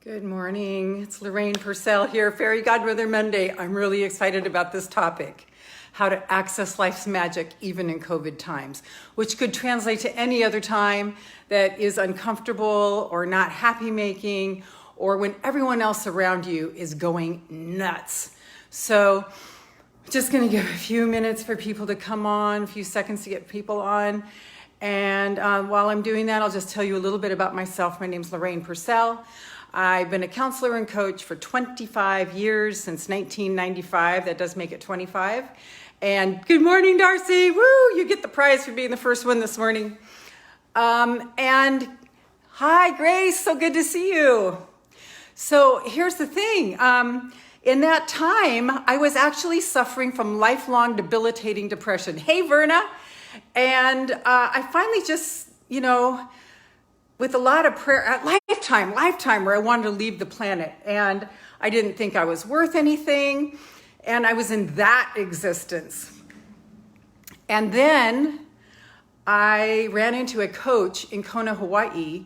Good morning. It's Lorraine Pursell here, Fairy Godmother Monday. I'm really excited about this topic, how to access life's magic even in COVID times, which could translate to any other time that is uncomfortable or not happy making, or when everyone else around you is going nuts. So just gonna give a few minutes for people to come on, a few seconds to get people on. And while I'm doing that, I'll just tell you a little bit about myself. My name's Lorraine Pursell. I've been a counselor and coach for 25 years, since 1995. That does make it 25. And good morning, Darcy. Woo, you get the prize for being the first one this morning. And hi, Grace, so good to see you. So here's the thing. In that time, I was actually suffering from lifelong debilitating depression. Hey, Verna. And I finally just, with a lot of prayer, lifetime where I wanted to leave the planet. And I didn't think I was worth anything. And I was in that existence. And then I ran into a coach in Kona, Hawaii,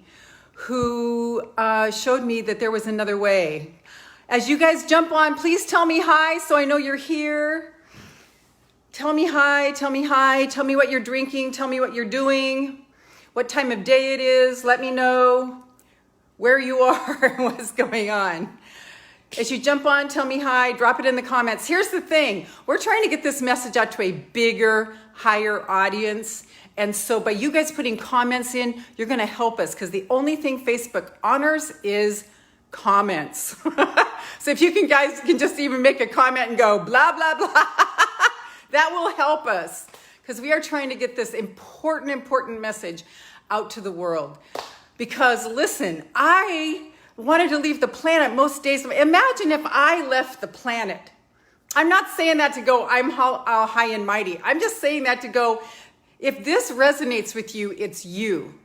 who showed me that there was another way. As you guys jump on, please tell me hi so I know you're here. Tell me hi, tell me hi, tell me what you're drinking, tell me what you're doing, what time of day it is, let me know where you are and what's going on. As you jump on, tell me hi, drop it in the comments. Here's the thing, we're trying to get this message out to a bigger, higher audience. And so by you guys putting comments in, you're gonna help us, because the only thing Facebook honors is comments. So if you guys can just even make a comment and go blah, blah, blah, that will help us, because we are trying to get this important message out to the world. Because listen, I wanted to leave the planet most days. Imagine if I left the planet. I'm not saying that to go, I'm all high and mighty. I'm just saying that to go, if this resonates with you, it's you.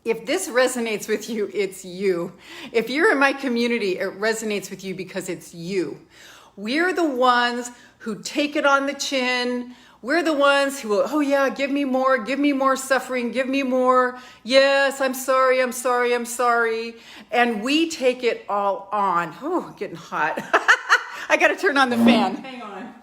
If this resonates with you, it's you. If you're in my community, it resonates with you because it's you. We're the ones who take it on the chin. We're the ones who will, oh yeah, give me more suffering, give me more. Yes, I'm sorry. And we take it all on. Oh, getting hot. I gotta turn on the fan. Hang on.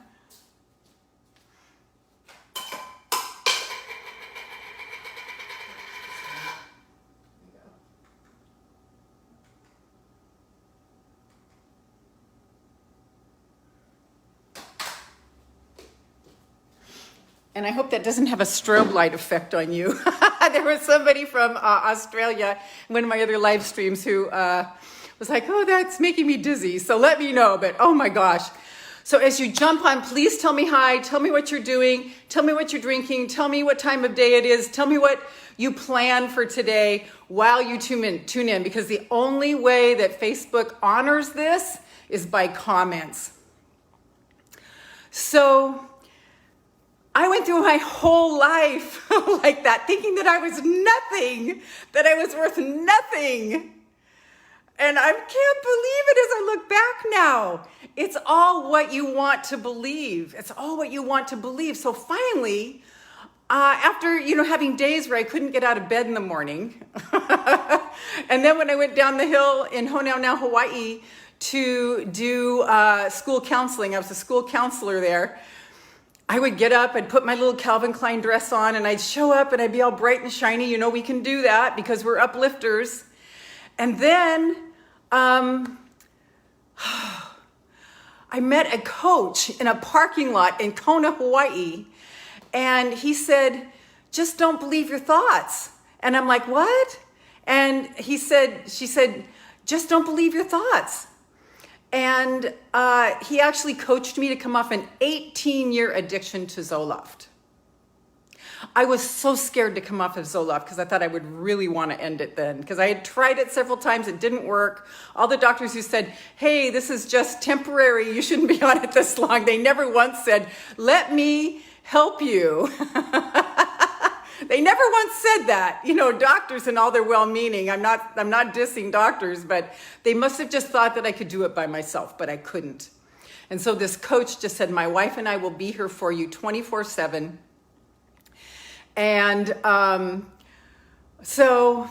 And I hope that doesn't have a strobe light effect on you. There was somebody from Australia, one of my other live streams, who was like, oh, that's making me dizzy. So let me know, but oh my gosh. So as you jump on, please tell me hi, tell me what you're doing, tell me what you're drinking, tell me what time of day it is, tell me what you plan for today while you tune in, because the only way that Facebook honors this is by comments. So I went through my whole life like that, thinking that I was nothing, that I was worth nothing. And I can't believe it as I look back now. It's all what you want to believe. It's all what you want to believe. So finally, after having days where I couldn't get out of bed in the morning, and then when I went down the hill in Honolulu, Hawaii, to do school counseling, I was a school counselor there. I would get up, I'd put my little Calvin Klein dress on, and I'd show up and I'd be all bright and shiny. We can do that because we're uplifters. And then I met a coach in a parking lot in Kona, Hawaii. And he said, just don't believe your thoughts. And I'm like, what? And she said, just don't believe your thoughts. And he actually coached me to come off an 18-year addiction to Zoloft. I was so scared to come off of Zoloft because I thought I would really want to end it then, because I had tried it several times. It didn't work. All the doctors who said, hey, this is just temporary, you shouldn't be on it this long, they never once said, let me help you. They never once said that. Doctors and all their well-meaning, I'm not dissing doctors, but they must have just thought that I could do it by myself, but I couldn't. And so this coach just said, my wife and I will be here for you 24/7. And so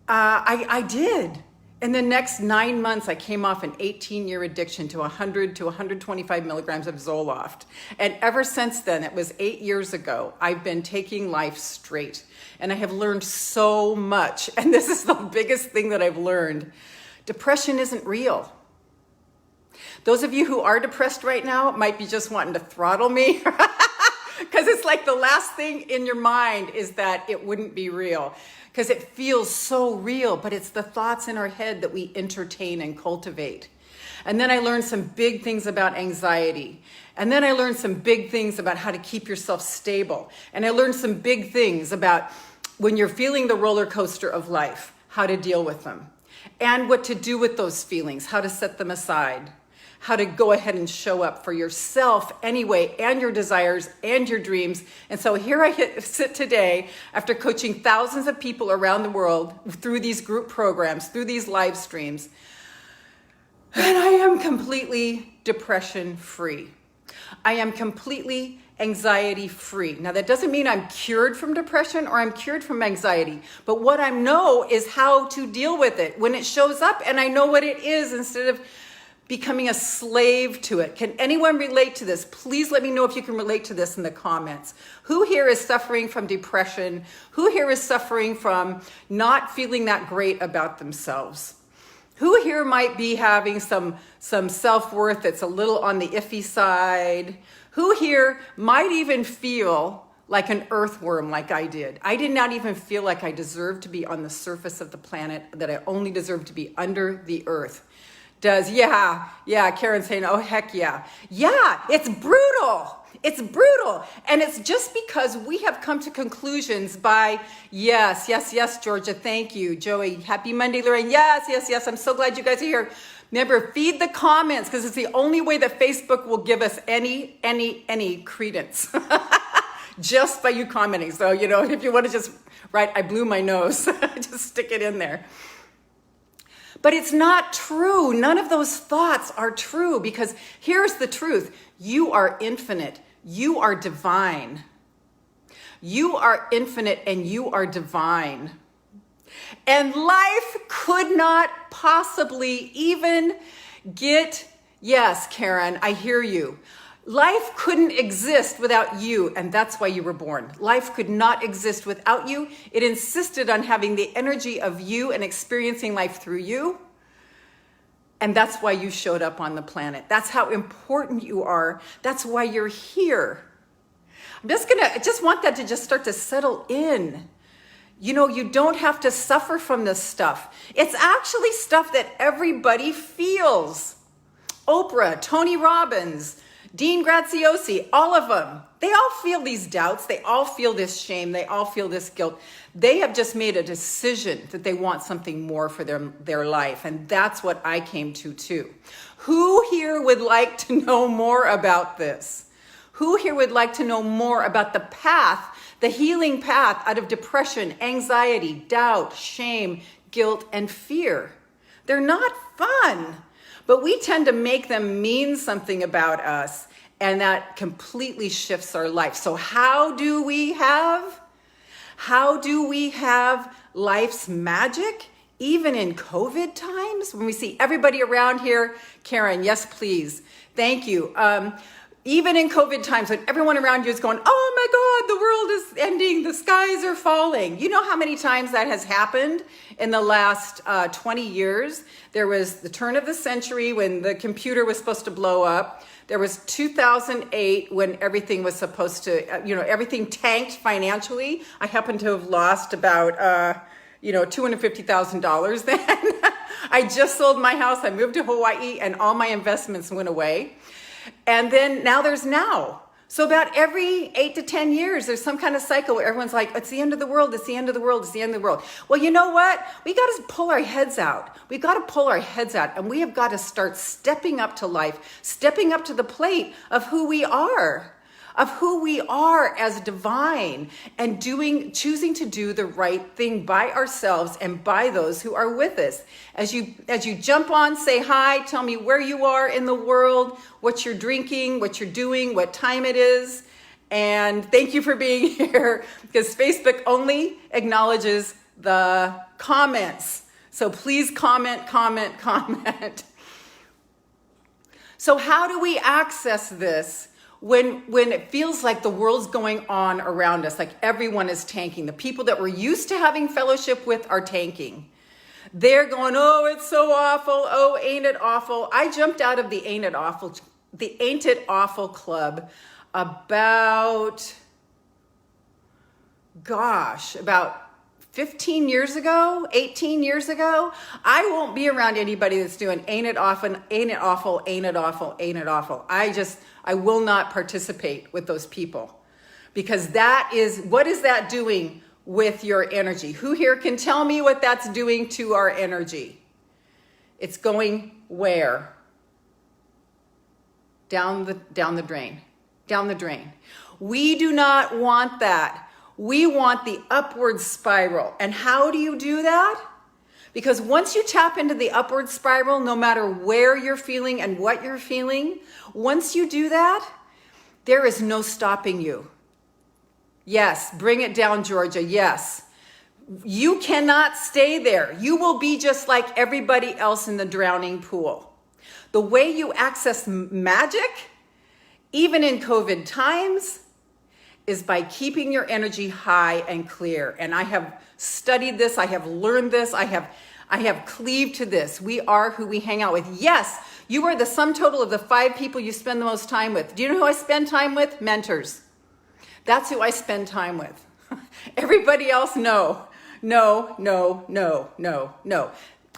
I did. In the next 9 months, I came off an 18-year addiction to 100 to 125 milligrams of Zoloft. And ever since then, it was 8 years ago, I've been taking life straight. And I have learned so much. And this is the biggest thing that I've learned. Depression isn't real. Those of you who are depressed right now might be just wanting to throttle me. Because it's like the last thing in your mind is that it wouldn't be real. Because it feels so real, but it's the thoughts in our head that we entertain and cultivate. And then I learned some big things about anxiety. And then I learned some big things about how to keep yourself stable. And I learned some big things about when you're feeling the roller coaster of life, how to deal with them. And what to do with those feelings, how to set them aside. How to go ahead and show up for yourself anyway, and your desires and your dreams. And so here I sit today after coaching thousands of people around the world through these group programs, through these live streams. And I am completely depression free. I am completely anxiety free. Now that doesn't mean I'm cured from depression or I'm cured from anxiety, but what I know is how to deal with it when it shows up, and I know what it is instead of becoming a slave to it. Can anyone relate to this? Please let me know if you can relate to this in the comments. Who here is suffering from depression? Who here is suffering from not feeling that great about themselves? Who here might be having some self-worth that's a little on the iffy side? Who here might even feel like an earthworm like I did? I did not even feel like I deserved to be on the surface of the planet, that I only deserved to be under the earth. Yeah, Karen's saying, oh, heck yeah. Yeah, it's brutal. It's brutal. And it's just because we have come to conclusions by, yes, Georgia, thank you. Joey, happy Monday, Lorraine. Yes, I'm so glad you guys are here. Remember, feed the comments, because it's the only way that Facebook will give us any credence. Just by you commenting. So, if you want to just write, I blew my nose, just stick it in there. But it's not true. None of those thoughts are true, because here's the truth. You are infinite. You are divine. You are infinite and you are divine. And life could not possibly even get, yes, Karen, I hear you. Life couldn't exist without you, and that's why you were born. Life could not exist without you. It insisted on having the energy of you and experiencing life through you, and that's why you showed up on the planet. That's how important you are. That's why you're here. I just want that to just start to settle in. You don't have to suffer from this stuff. It's actually stuff that everybody feels. Oprah, Tony Robbins, Dean Graziosi, all of them, they all feel these doubts. They all feel this shame. They all feel this guilt. They have just made a decision that they want something more for their life. And that's what I came to too. Who here would like to know more about this? Who here would like to know more about the path, the healing path out of depression, anxiety, doubt, shame, guilt, and fear? They're not fun. But we tend to make them mean something about us, and that completely shifts our life. So how do we have life's magic, even in COVID times? When we see everybody around here, Karen, yes, please. Thank you. Even in COVID times, when everyone around you is going, oh my God, the world is ending, the skies are falling. You know how many times that has happened in the last 20 years? There was the turn of the century when the computer was supposed to blow up. There was 2008 when everything was supposed to, everything tanked financially. I happen to have lost about, $250,000 then. I just sold my house. I moved to Hawaii and all my investments went away. And then now there's now. So about every 8 to 10 years, there's some kind of cycle where everyone's like, it's the end of the world, it's the end of the world, it's the end of the world. Well, you know what? We got to pull our heads out. We got to pull our heads out, and we have got to start stepping up to life, stepping up to the plate of who we are as divine, and choosing to do the right thing by ourselves and by those who are with us. As you jump on, say hi, tell me where you are in the world, what you're drinking, what you're doing, what time it is. And thank you for being here, because Facebook only acknowledges the comments. So please comment, comment, comment. So how do we access this when it feels like the world's going on around us, like everyone is tanking? The people that we're used to having fellowship with are tanking. They're going, oh, it's so awful. Oh, ain't it awful? I jumped out of the Ain't It Awful club about 15 years ago, 18 years ago. I won't be around anybody that's doing ain't it awful, ain't it awful, ain't it awful, ain't it awful. I will not participate with those people, because what is that doing with your energy? Who here can tell me what that's doing to our energy? It's going where? Down the drain. Down the drain. We do not want that. We want the upward spiral. And how do you do that? Because once you tap into the upward spiral, no matter where you're feeling and what you're feeling, once you do that, there is no stopping you. Yes, bring it down, Georgia. Yes. You cannot stay there. You will be just like everybody else in the drowning pool. The way you access magic, even in COVID times, is by keeping your energy high and clear. And I have studied this. I have learned this. I have cleaved to this. We are who we hang out with. Yes, you are the sum total of the 5 people you spend the most time with. Do you know who I spend time with? Mentors. That's who I spend time with. Everybody else, no.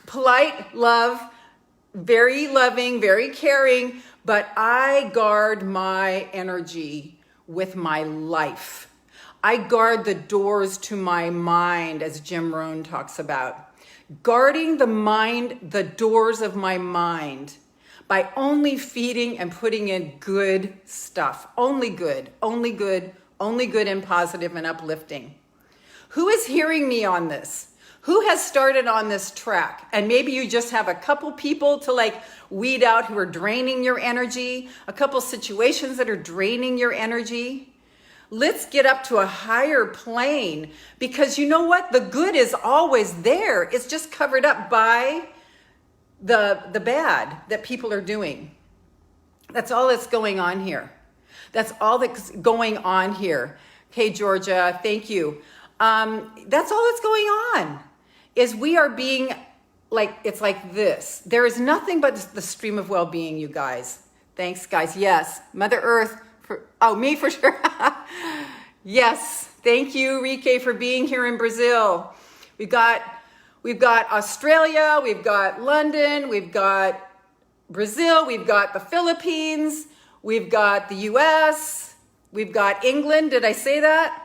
Polite, love, very loving, very caring, but I guard my energy with my life. I guard the doors to my mind, as Jim Rohn talks about. Guarding the doors of my mind by only feeding and putting in good stuff. Only good and positive and uplifting. Who is hearing me on this? Who has started on this track? And maybe you just have a couple people to weed out who are draining your energy, a couple situations that are draining your energy. Let's get up to a higher plane, because you know what? The good is always there. It's just covered up by the bad that people are doing. That's all that's going on here. That's all that's going on here. Okay, Georgia, thank you. That's all that's going on, is we are being it's like this. There is nothing but the stream of well-being, you guys. Thanks, guys. Yes, Mother Earth. Me for sure. Yes, thank you, Rike, for being here in Brazil. We've got Australia, we've got London, we've got Brazil, we've got the Philippines, we've got the US, we've got England. Did I say that?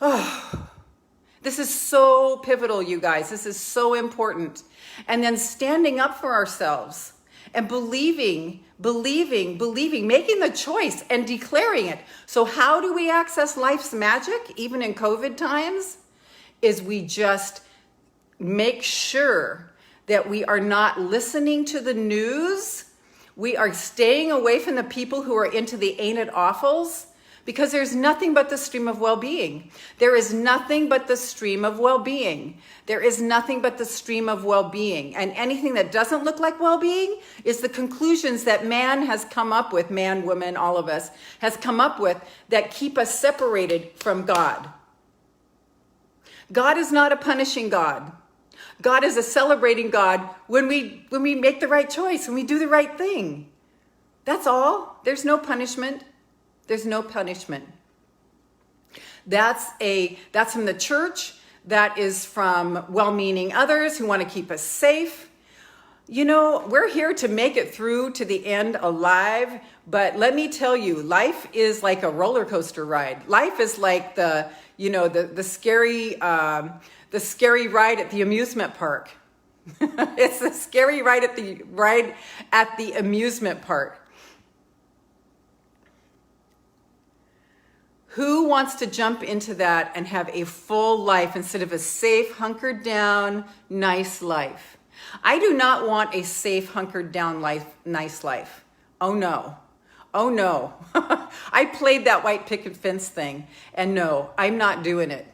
Oh, this is so pivotal, you guys. This is so important. And then standing up for ourselves and believing, making the choice and declaring it. So how do we access life's magic, even in COVID times? Is we just make sure that we are not listening to the news. We are staying away from the people who are into the ain't it awfuls, because there's nothing but the stream of well-being. There is nothing but the stream of well-being. There is nothing but the stream of well-being. And anything that doesn't look like well-being is the conclusions that man has come up with, man, woman, all of us, has come up with, that keep us separated from God. God is not a punishing God. God is a celebrating God when we make the right choice, when we do the right thing. That's all. There's no punishment. There's no punishment. That's from the church. That is from well-meaning others who want to keep us safe. You know, we're here to make it through to the end alive. But let me tell you, life is like a roller coaster ride. Life is like the scary ride at the amusement park. It's the scary ride at the amusement park. Who wants to jump into that and have a full life instead of a safe, hunkered down, nice life? I do not want a safe, hunkered down life, nice life. Oh no. Oh no. I played that white picket fence thing, and no, I'm not doing it.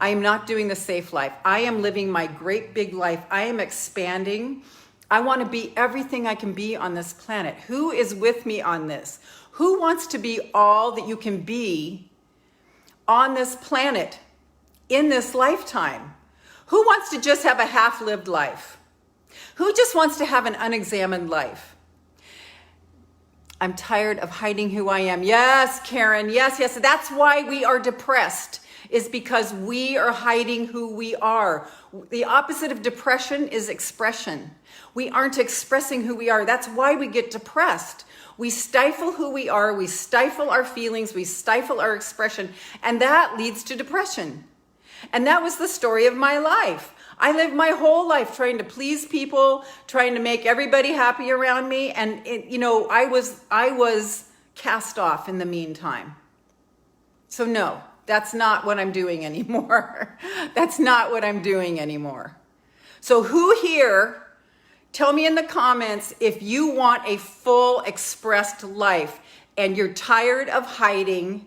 I am not doing the safe life. I am living my great big life. I am expanding. I want to be everything I can be on this planet. Who is with me on this? Who wants to be all that you can be on this planet in this lifetime? Who wants to just have a half-lived life? Who just wants to have an unexamined life? I'm tired of hiding who I am. Yes, Karen, yes. That's why we are depressed, is because we are hiding who we are. The opposite of depression is expression. We aren't expressing who we are. That's why we get depressed. We stifle who we are. We stifle our feelings. We stifle our expression. And that leads to depression. And that was the story of my life. I lived my whole life trying to please people, trying to make everybody happy around me. And, I was cast off in the meantime. So no, that's not what I'm doing anymore. That's not what I'm doing anymore. So who here, tell me in the comments if you want a full expressed life and you're tired of hiding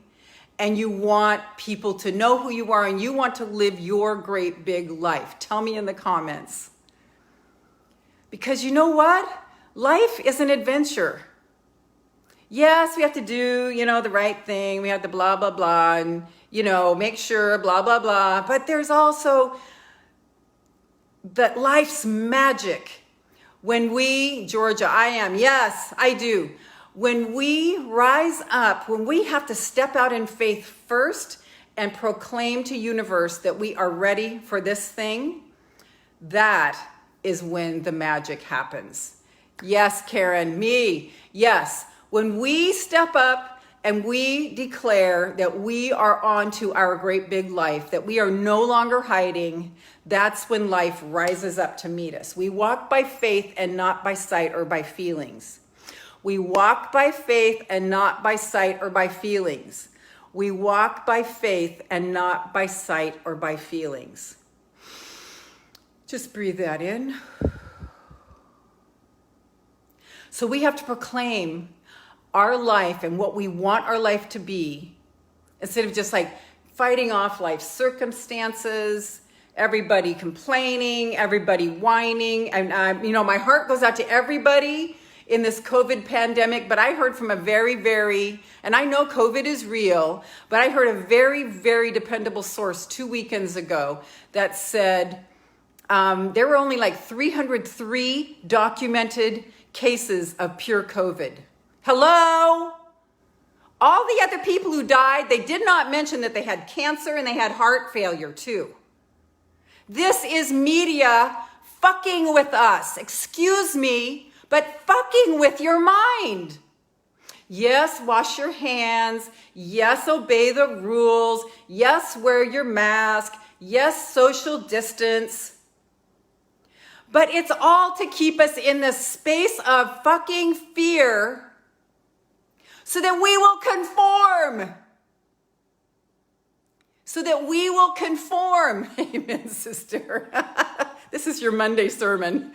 and you want people to know who you are and you want to live your great big life. Tell me in the comments. Because you know what? Life is an adventure. Yes, we have to do, the right thing. We have to blah, blah, blah, and, make sure, blah, blah, blah. But there's also that life's magic. When we, Georgia, I am, yes, I do. When we rise up, when we have to step out in faith first and proclaim to universe that we are ready for this thing, that is when the magic happens. Yes, Karen, me, yes. When we step up and we declare that we are on to our great big life, that we are no longer hiding, that's when life rises up to meet us. We walk by faith and not by sight or by feelings. We walk by faith and not by sight or by feelings. We walk by faith and not by sight or by feelings. Just breathe that in. So we have to proclaim our life and what we want our life to be, instead of just like fighting off life's circumstances, everybody complaining, everybody whining. And, my heart goes out to everybody in this COVID pandemic, but I heard from a very, and I know COVID is real, but I heard a very, very dependable source 2 weekends ago that said there were only like 303 documented cases of pure COVID. Hello? All the other people who died, they did not mention that they had cancer and they had heart failure too. This is media fucking with us. Excuse me, but fucking with your mind. Yes, wash your hands. Yes, obey the rules. Yes, wear your mask. Yes, social distance. But it's all to keep us in this space of fucking fear so that we will conform. So that we will conform. Amen, sister. This is your Monday sermon.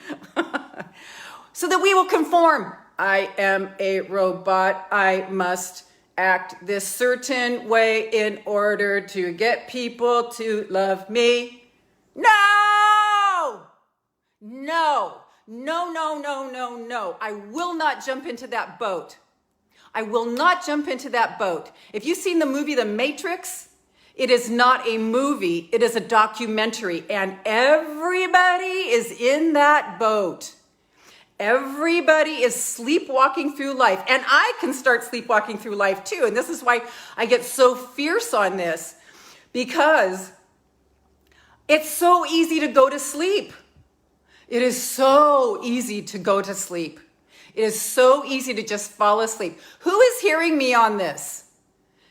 So that we will conform. I am a robot. I must act this certain way in order to get people to love me. No! No. I will not jump into that boat. I will not jump into that boat. If you've seen the movie The Matrix, it is not a movie. It is a documentary. And everybody is in that boat. Everybody is sleepwalking through life. And I can start sleepwalking through life too. And this is why I get so fierce on this, because it's so easy to go to sleep. It is so easy to go to sleep. It is so easy to just fall asleep. Who is hearing me on this?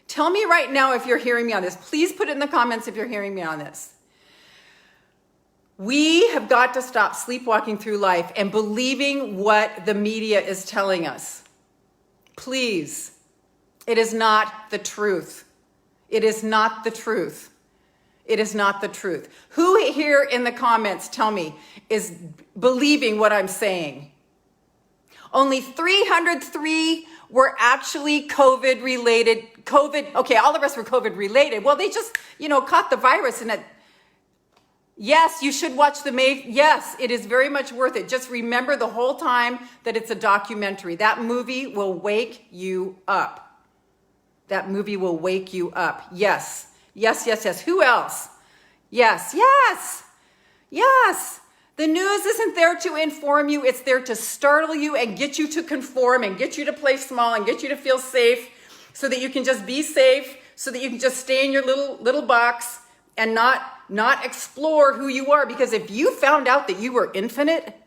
Tell me right now if you're hearing me on this. Please put it in the comments if you're hearing me on this. We have got to stop sleepwalking through life and believing what the media is telling us. Please. It is not the truth. It is not the truth. It is not the truth. Who here in the comments, tell me, is believing what I'm saying? Only 303 were actually COVID related. Okay, all the rest were COVID related. Well, they just, caught the virus and Yes, you should watch yes, it is very much worth it. Just remember the whole time that it's a documentary. That movie will wake you up. That movie will wake you up. Yes, yes, yes, yes. Who else? Yes, yes, yes. The news isn't there to inform you. It's there to startle you and get you to conform and get you to play small and get you to feel safe so that you can just be safe, so that you can just stay in your little box and not explore who you are. Because if you found out that you were infinite,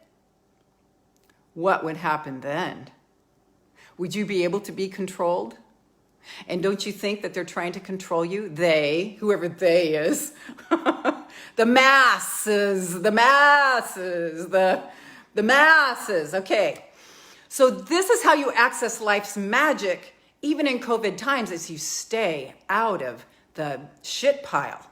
what would happen then? Would you be able to be controlled? And don't you think that they're trying to control you? They, whoever they is, the masses. Okay. So this is how you access life's magic, even in COVID times, as you stay out of the shit pile.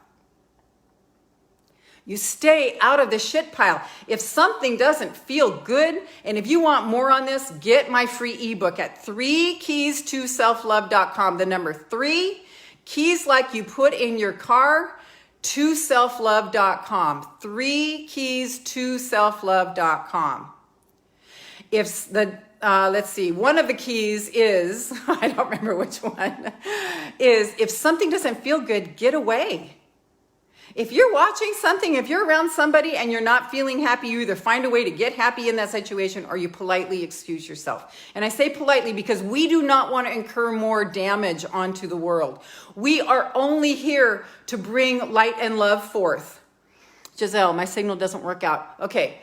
You stay out of the shit pile. If something doesn't feel good, and if you want more on this, get my free ebook at 3keys2selflove.com. The number 3, keys like you put in your car, to selflove.com. 3keys2selflove.com. If the let's see, one of the keys is, I don't remember which one, is if something doesn't feel good, get away. If you're watching something, if you're around somebody and you're not feeling happy, you either find a way to get happy in that situation or you politely excuse yourself. And I say politely because we do not want to incur more damage onto the world. We are only here to bring light and love forth. Giselle, my signal doesn't work out. Okay.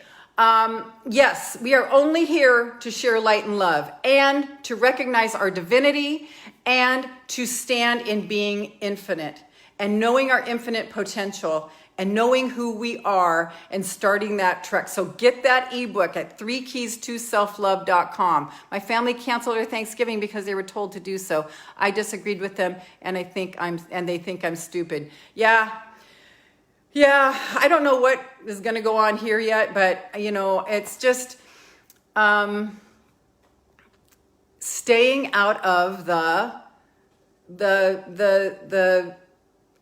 Yes, we are only here to share light and love and to recognize our divinity and to stand in being infinite and knowing our infinite potential and knowing who we are and starting that trek. So get that ebook at 3keys2selflove.com. My family canceled their Thanksgiving because they were told to do so. I disagreed with them and they think I'm stupid. Yeah, I don't know what is going to go on here yet, but it's just staying out of the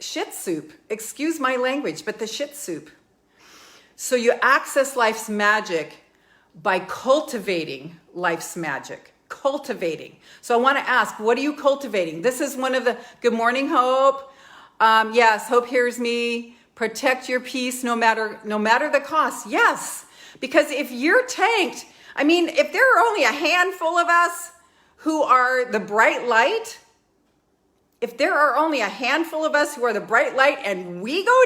shit soup. Excuse my language, but the shit soup. So you access life's magic by cultivating life's magic. Cultivating. So I want to ask, what are you cultivating? This is one of the, good morning, Hope. Yes, Hope hears me. Protect your peace no matter the cost. Yes, because if you're tanked, if there are only a handful of us who are the bright light, if there are only a handful of us who are the bright light and we go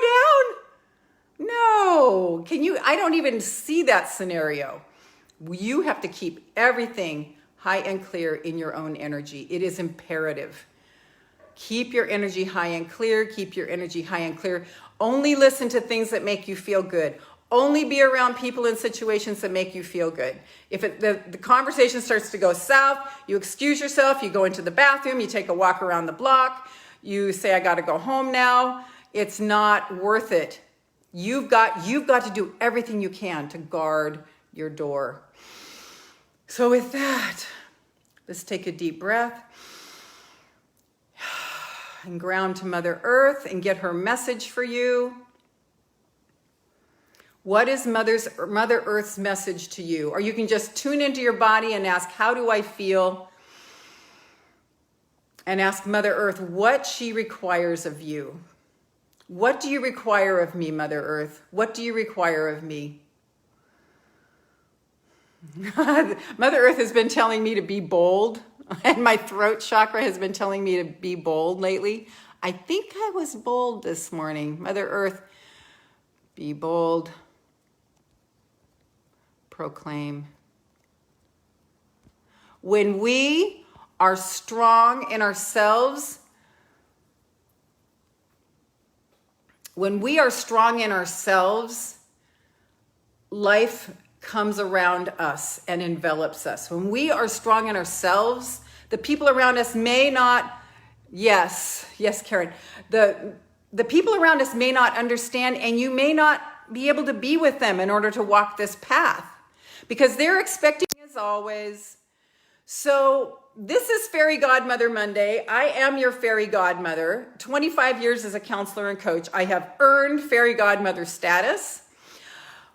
down, no, I don't even see that scenario. You have to keep everything high and clear in your own energy. It is imperative. Keep your energy high and clear. Keep your energy high and clear. Only listen to things that make you feel good. Only be around people in situations that make you feel good. If the conversation starts to go south, you excuse yourself, you go into the bathroom, you take a walk around the block, you say, I got to go home now. It's not worth it. You've got to do everything you can to guard your door. So with that, let's take a deep breath and ground to Mother Earth and get her message for you. What is Mother Earth's message to you? Or you can just tune into your body and ask, how do I feel? And ask Mother Earth what she requires of you. What do you require of me, Mother Earth? What do you require of me? Mother Earth has been telling me to be bold. And my throat chakra has been telling me to be bold lately. I think I was bold this morning. Mother Earth, be bold. Proclaim. When we are strong in ourselves, life comes around us and envelops us. When we are strong in ourselves, the people around us may not, yes, Karen, the people around us may not understand, and you may not be able to be with them in order to walk this path because they're expecting as always. So this is Fairy Godmother Monday. I am your Fairy Godmother. 25 years as a counselor and coach. I have earned Fairy Godmother status.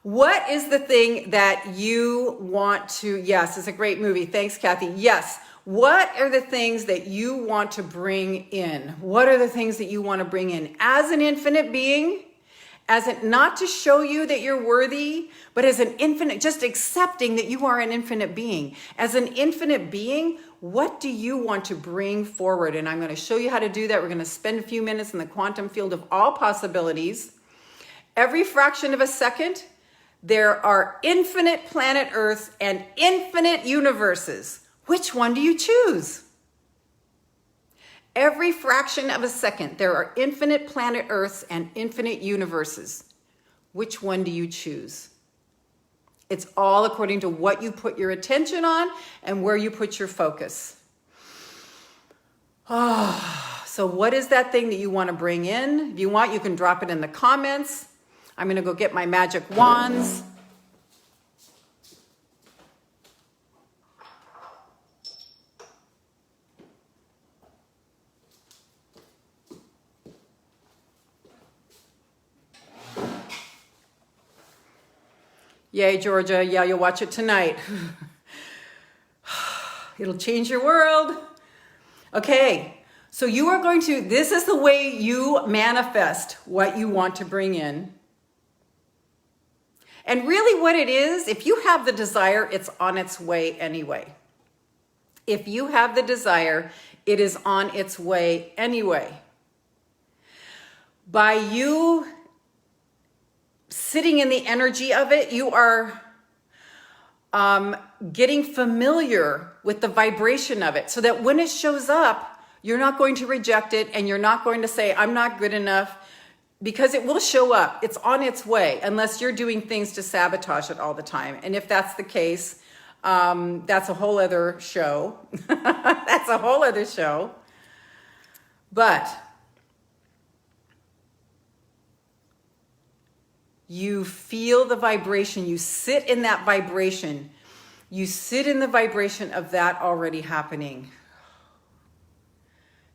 What is the thing that you want to, yes, it's a great movie. Thanks, Kathy. Yes. What are the things that you want to bring in? What are the things that you want to bring in as an infinite being? As it not to show you that you're worthy, but as an infinite, just accepting that you are an infinite being. As an infinite being, what do you want to bring forward? And I'm going to show you how to do that. We're going to spend a few minutes in the quantum field of all possibilities. Every fraction of a second, there are infinite planet Earths and infinite universes. Which one do you choose? Every fraction of a second, there are infinite planet Earths and infinite universes. Which one do you choose? It's all according to what you put your attention on and where you put your focus. So what is that thing that you want to bring in? If you want, you can drop it in the comments. I'm going to go get my magic wands. Yay, Georgia. Yeah, you'll watch it tonight. It'll change your world. Okay, so you are going to, this is the way you manifest what you want to bring in. And really what it is, if you have the desire, it's on its way anyway. If you have the desire, it is on its way anyway. By you sitting in the energy of it, you are getting familiar with the vibration of it so that when it shows up, you're not going to reject it and you're not going to say, I'm not good enough, because it will show up. It's on its way unless you're doing things to sabotage it all the time. And if that's the case, that's a whole other show. That's a whole other show. But you feel the vibration, you sit in that vibration, you sit in the vibration of that already happening.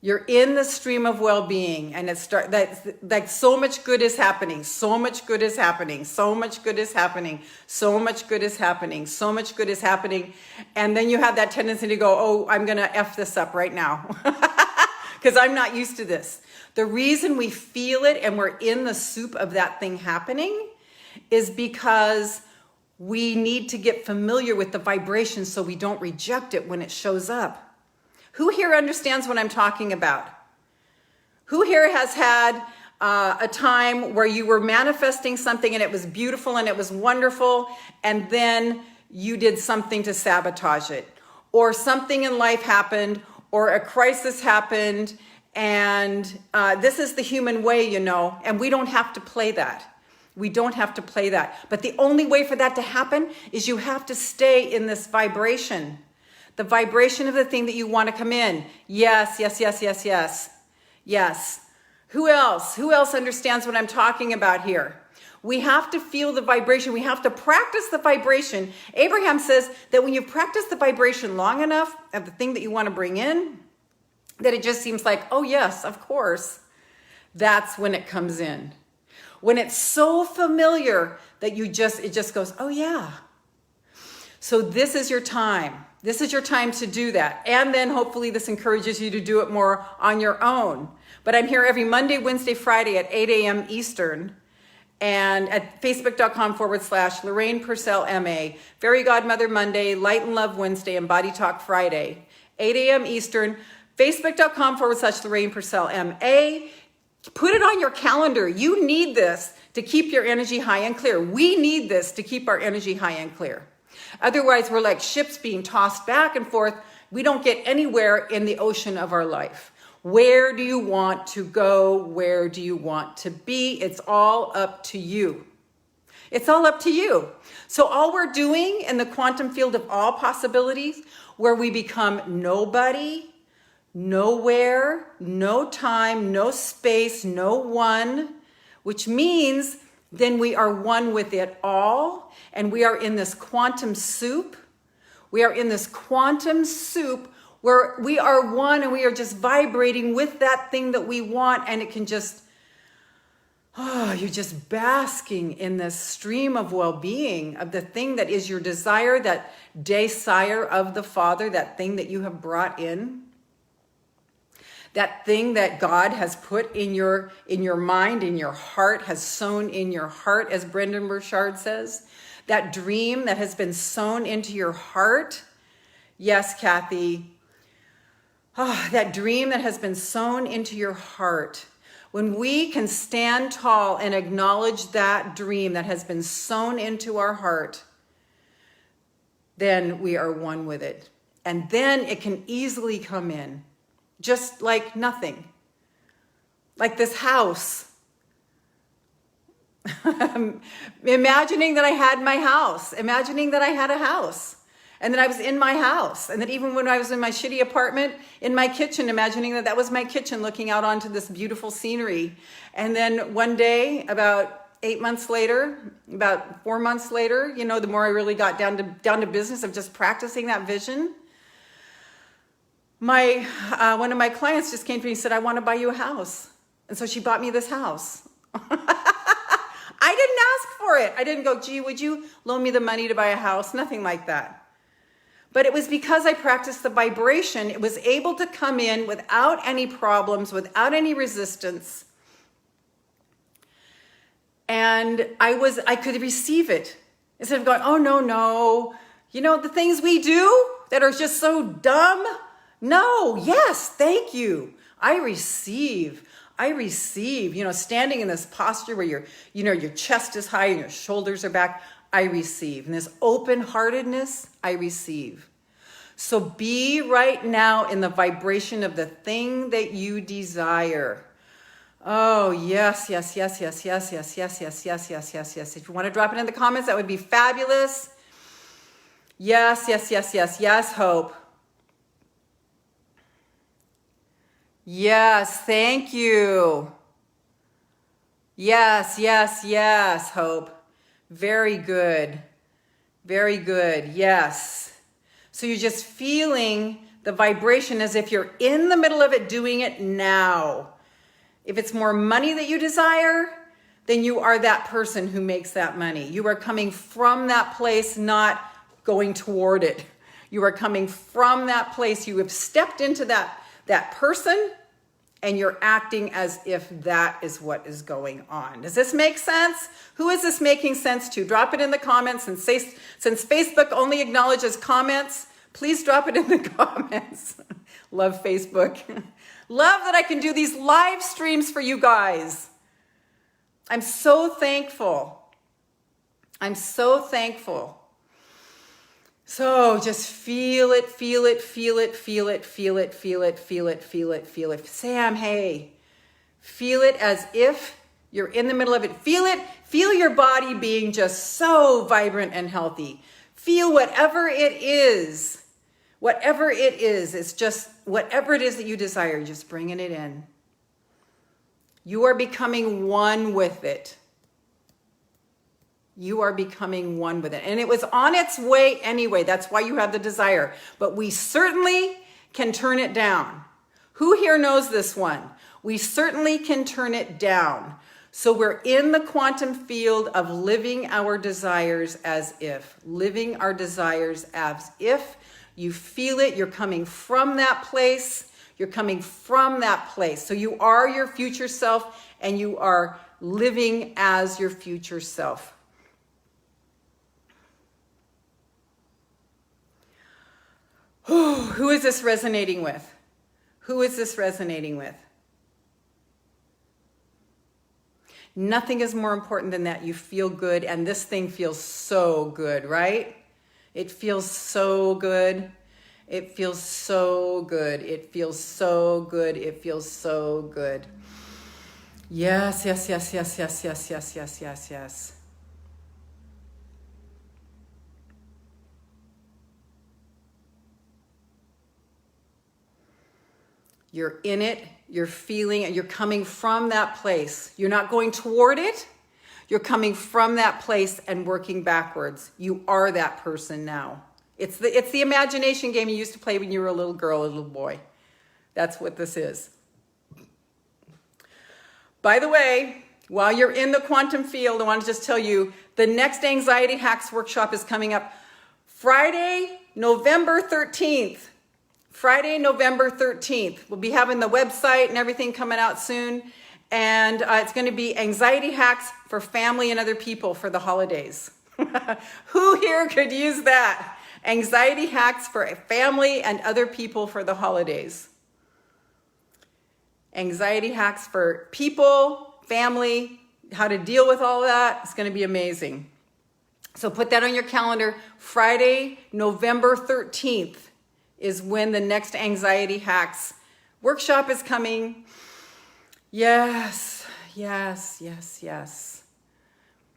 You're in the stream of well-being and like so much good is happening, so much good is happening, so much good is happening, so much good is happening, so much good is happening. And then you have that tendency to go, oh, I'm going to F this up right now because I'm not used to this. The reason we feel it and we're in the soup of that thing happening is because we need to get familiar with the vibration so we don't reject it when it shows up. Who here understands what I'm talking about? Who here has had a time where you were manifesting something and it was beautiful and it was wonderful, and then you did something to sabotage it? Or something in life happened, or a crisis happened, and this is the human way, you know, and we don't have to play that. We don't have to play that. But the only way for that to happen is you have to stay in this vibration. The vibration of the thing that you want to come in. Yes, yes, yes, yes, yes. Yes. Who else? Who else understands what I'm talking about here? We have to feel the vibration. We have to practice the vibration. Abraham says that when you practice the vibration long enough of the thing that you want to bring in, that it just seems like, oh yes, of course. That's when it comes in. When it's so familiar that it just goes, oh yeah. So this is your time. This is your time to do that. And then hopefully this encourages you to do it more on your own. But I'm here every Monday, Wednesday, Friday at 8 a.m. Eastern, and at facebook.com/Lorraine Pursell MA, Fairy Godmother Monday, Light and Love Wednesday, and Body Talk Friday, 8 a.m. Eastern, facebook.com/Lorraine Pursell MA. Put it on your calendar. You need this to keep your energy high and clear. We need this to keep our energy high and clear. Otherwise, we're like ships being tossed back and forth. We don't get anywhere in the ocean of our life. Where do you want to go? Where do you want to be? It's all up to you. It's all up to you. So all we're doing in the quantum field of all possibilities, where we become nobody, nowhere, no time, no space, no one, which means then we are one with it all, and we are in this quantum soup. We are in this quantum soup where we are one and we are just vibrating with that thing that we want, and it can just, you're just basking in this stream of well-being of the thing that is your desire, that desire of the Father, that thing that you have brought in, that thing that God has put in your mind, in your heart, has sown in your heart, as Brendan Burchard says, that dream that has been sown into your heart. Yes, Kathy. That dream that has been sown into your heart. When we can stand tall and acknowledge that dream that has been sown into our heart, then we are one with it. And then it can easily come in, just like nothing. Like this house. Imagining that I had my house, imagining that I had a house. And that I was in my house. And that even when I was in my shitty apartment, in my kitchen, imagining that that was my kitchen looking out onto this beautiful scenery. And then one day, about 8 months later, about 4 months later, the more I really got down to business of just practicing that vision, one of my clients just came to me and said, I want to buy you a house. And so she bought me this house. I didn't ask for it. I didn't go, gee, would you loan me the money to buy a house? Nothing like that. But it was because I practiced the vibration. It was able to come in without any problems, without any resistance. And I could receive it. Instead of going, oh, no. The things we do that are just so dumb. No, yes, thank you. I receive, standing in this posture where your chest is high and your shoulders are back. I receive. And this open-heartedness, I receive. So be right now in the vibration of the thing that you desire. Oh, yes. If you want to drop it in the comments, that would be fabulous. Yes, Hope. Yes, thank you. Yes, Hope. Very good. Yes. So you're just feeling the vibration as if you're in the middle of it, doing it now. If it's more money that you desire, then you are that person who makes that money. You are coming from that place, not going toward it. You are coming from that place. You have stepped into that person, and you're acting as if that is what is going on. Does this make sense? Who is this making sense to? Drop it in the comments. And since Facebook only acknowledges comments, please drop it in the comments. Love Facebook. Love that I can do these live streams for you guys. I'm so thankful. So just feel it. Sam, hey, feel it as if you're in the middle of it. Feel your body being just so vibrant and healthy. Feel whatever it is. It's just whatever it is that you desire, just bringing it in. You are becoming one with it. You are becoming one with it. And it was on its way anyway. That's why you have the desire. But we certainly can turn it down. Who here knows this one? We certainly can turn it down. So we're in the quantum field of living our desires as if. Living our desires as if. You feel it. You're coming from that place. So you are your future self, and you are living as your future self. Who is this resonating with? Nothing is more important than that you feel good, and this thing feels so good, right? It feels so good. Yes. You're in it, you're feeling it, you're coming from that place. You're not going toward it, you're coming from that place and working backwards. You are that person now. It's the imagination game you used to play when you were a little girl, a little boy. That's what this is. By the way, while you're in the quantum field, I want to just tell you the next Anxiety Hacks workshop is coming up Friday, November 13th. Friday, November 13th. We'll be having the website and everything coming out soon. And it's going to be Anxiety Hacks for family and other people for the holidays. Who here could use that? Anxiety Hacks for family and other people for the holidays. Anxiety Hacks for people, family, how to deal with all that. It's going to be amazing. So put that on your calendar. Friday, November 13th is when the next Anxiety Hacks workshop is coming. Yes, yes, yes, yes.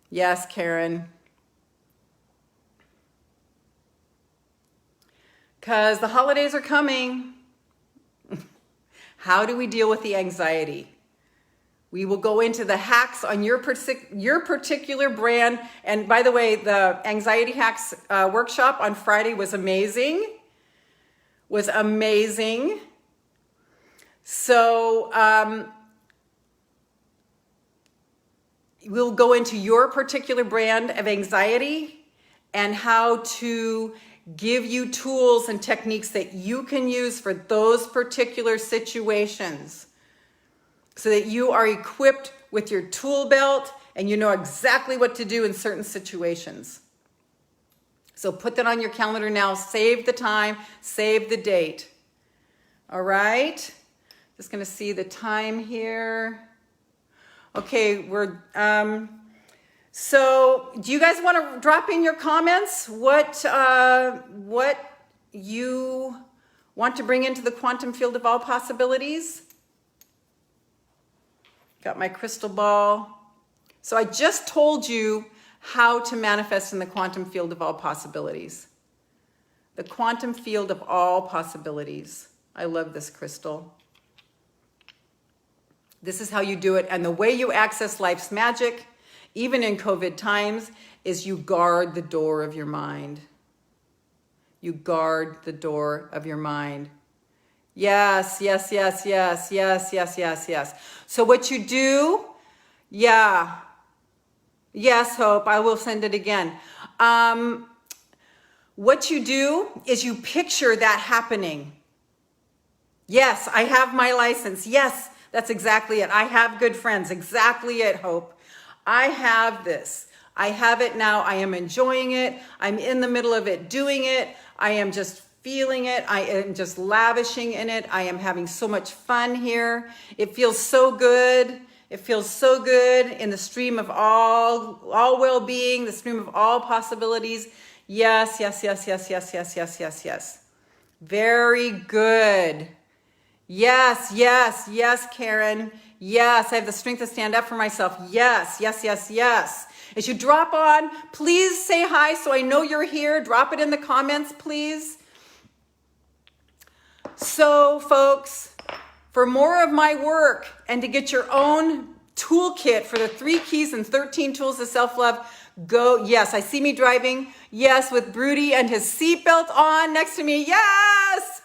Yes, Karen. Because the holidays are coming. How do we deal with the anxiety? We will go into the hacks on your particular brand. And by the way, the Anxiety Hacks workshop on Friday was amazing. So we'll go into your particular brand of anxiety and how to give you tools and techniques that you can use for those particular situations so that you are equipped with your tool belt and you know exactly what to do in certain situations. So put that on your calendar now. Save the time, save the date. All right. Just going to see the time here. Okay, so do you guys want to drop in your comments what you want to bring into the quantum field of all possibilities? Got my crystal ball. So I just told you how to manifest in the quantum field of all possibilities. The quantum field of all possibilities. I love this crystal. This is how you do it. And the way you access life's magic, even in COVID times, is you guard the door of your mind. You guard the door of your mind. Yes, yes, yes, yes, yes, yes, yes, yes. So what you do, yeah. Yes, Hope, I will send it again. What you do is you picture that happening. Yes, I have my license. Yes, that's exactly it. I have good friends. Exactly it, Hope. I have this. I have it now. I am enjoying it. I'm in the middle of it, doing it. I am just feeling it. I am just lavishing in it. I am having so much fun here. It feels so good. It feels so good in the stream of all well-being, the stream of all possibilities. Yes, yes, yes, yes, yes, yes, yes, yes, yes. Very good. Yes, yes, yes, Karen. Yes, I have the strength to stand up for myself. Yes, yes, yes, yes. As you drop on, please say hi so I know you're here. Drop it in the comments, please. So, folks, for more of my work and to get your own toolkit for the 3 keys and 13 tools of self-love, go. Yes, I see me driving. Yes, with Broody and his seatbelt on next to me. Yes.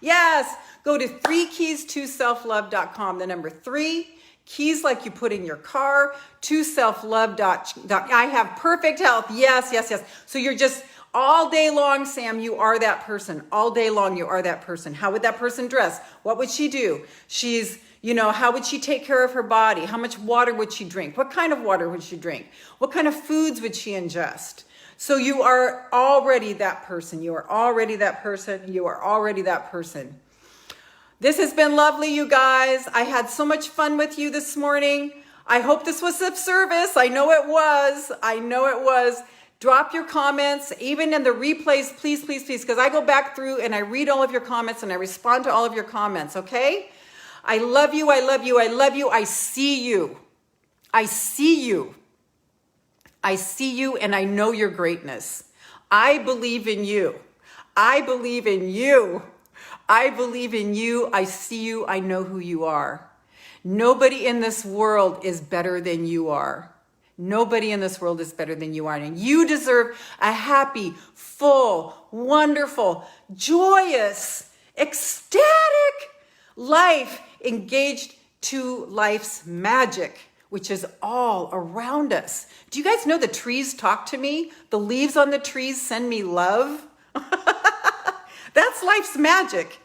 Yes. Go to 3keys2selflove.com. The number 3 keys like you put in your car to self-love. I have perfect health. Yes, yes, yes. So you're just all day long, Sam, you are that person. All day long, you are that person. How would that person dress? What would she do? She's, how would she take care of her body? How much water would she drink? What kind of water would she drink? What kind of foods would she ingest? So you are already that person. You are already that person. You are already that person. This has been lovely, you guys. I had so much fun with you this morning. I hope this was of service. I know it was. I know it was. Drop your comments, even in the replays, please, please, please, because I go back through and I read all of your comments and I respond to all of your comments, okay? I love you, I love you, I love you. I see you. I see you. I see you and I know your greatness. I believe in you. I believe in you. I believe in you. I see you. I know who you are. Nobody in this world is better than you are. Nobody in this world is better than you are. And you deserve a happy, full, wonderful, joyous, ecstatic life engaged to life's magic, which is all around us. Do you guys know the trees talk to me? The leaves on the trees send me love. That's life's magic.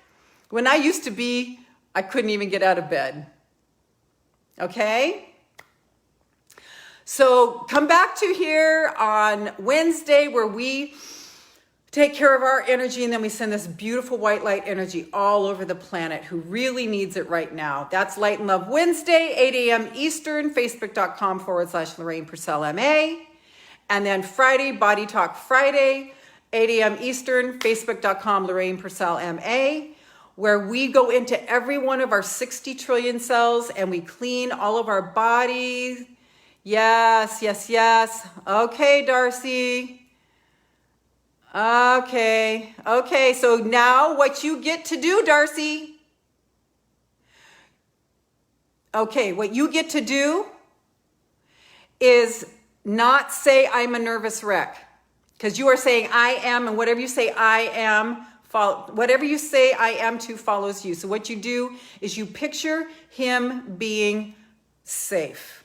When I used to be, I couldn't even get out of bed. Okay? So come back to here on Wednesday where we take care of our energy, and then we send this beautiful white light energy all over the planet who really needs it right now. That's Light and Love Wednesday, 8 a.m. Eastern, facebook.com/Lorraine Pursell MA. And then Friday, Body Talk Friday, 8 a.m. Eastern, facebook.com Lorraine Pursell MA, where we go into every one of our 60 trillion cells and we clean all of our bodies. Yes, yes, yes. Okay, Darcy. Okay, so now what you get to do, Darcy. Okay, what you get to do is not say I'm a nervous wreck, because you are saying I am, and whatever you say I am, whatever you say I am to follows you. So what you do is you picture him being safe.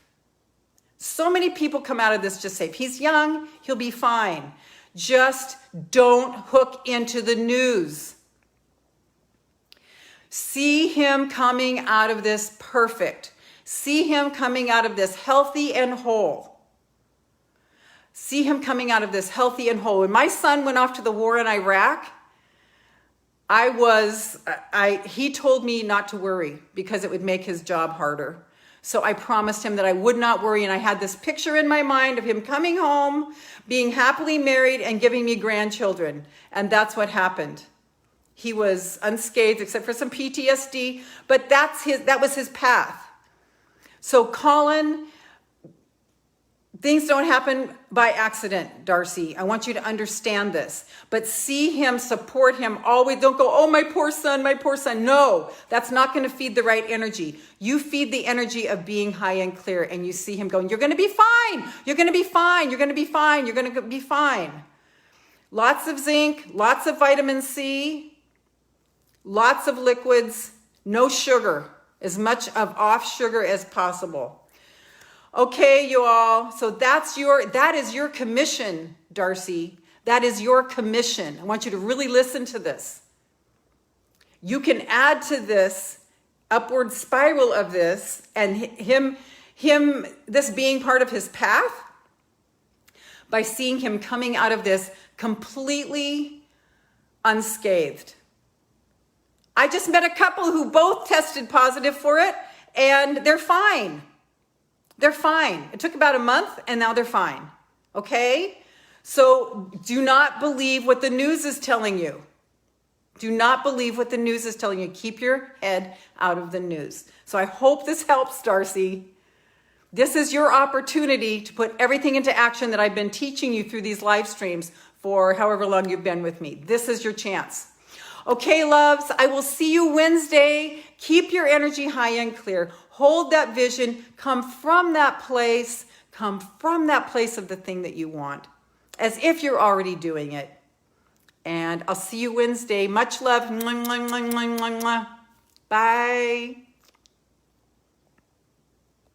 So many people come out of this just safe. He's young, he'll be fine. Just don't hook into the news. See him coming out of this perfect. See him coming out of this healthy and whole. See him coming out of this healthy and whole. When my son went off to the war in Iraq, he told me not to worry because it would make his job harder. So I promised him that I would not worry, and I had this picture in my mind of him coming home, being happily married, and giving me grandchildren. And that's what happened. He was unscathed except for some PTSD, but that was his path. So Colin, things don't happen by accident, Darcy. I want you to understand this. But see him, support him always. Don't go, oh, my poor son, my poor son. No, that's not going to feed the right energy. You feed the energy of being high and clear, and you see him going, you're going to be fine. You're going to be fine. You're going to be fine. You're going to be fine. Lots of zinc, lots of vitamin C, lots of liquids, no sugar, as much of off sugar as possible. Okay, you all, so that is your commission, Darcy. That is your commission. I want you to really listen to this. You can add to this upward spiral of this and him this being part of his path by seeing him coming out of this completely unscathed. I just met a couple who both tested positive for it, and they're fine. They're fine. It took about a month, and now they're fine. Okay? So do not believe what the news is telling you. Do not believe what the news is telling you. Keep your head out of the news. So I hope this helps, Darcy. This is your opportunity to put everything into action that I've been teaching you through these live streams for however long you've been with me. This is your chance. Okay, loves, I will see you Wednesday. Keep your energy high and clear. Hold that vision. Come from that place. Come from that place of the thing that you want, as if you're already doing it. And I'll see you Wednesday. Much love. Bye.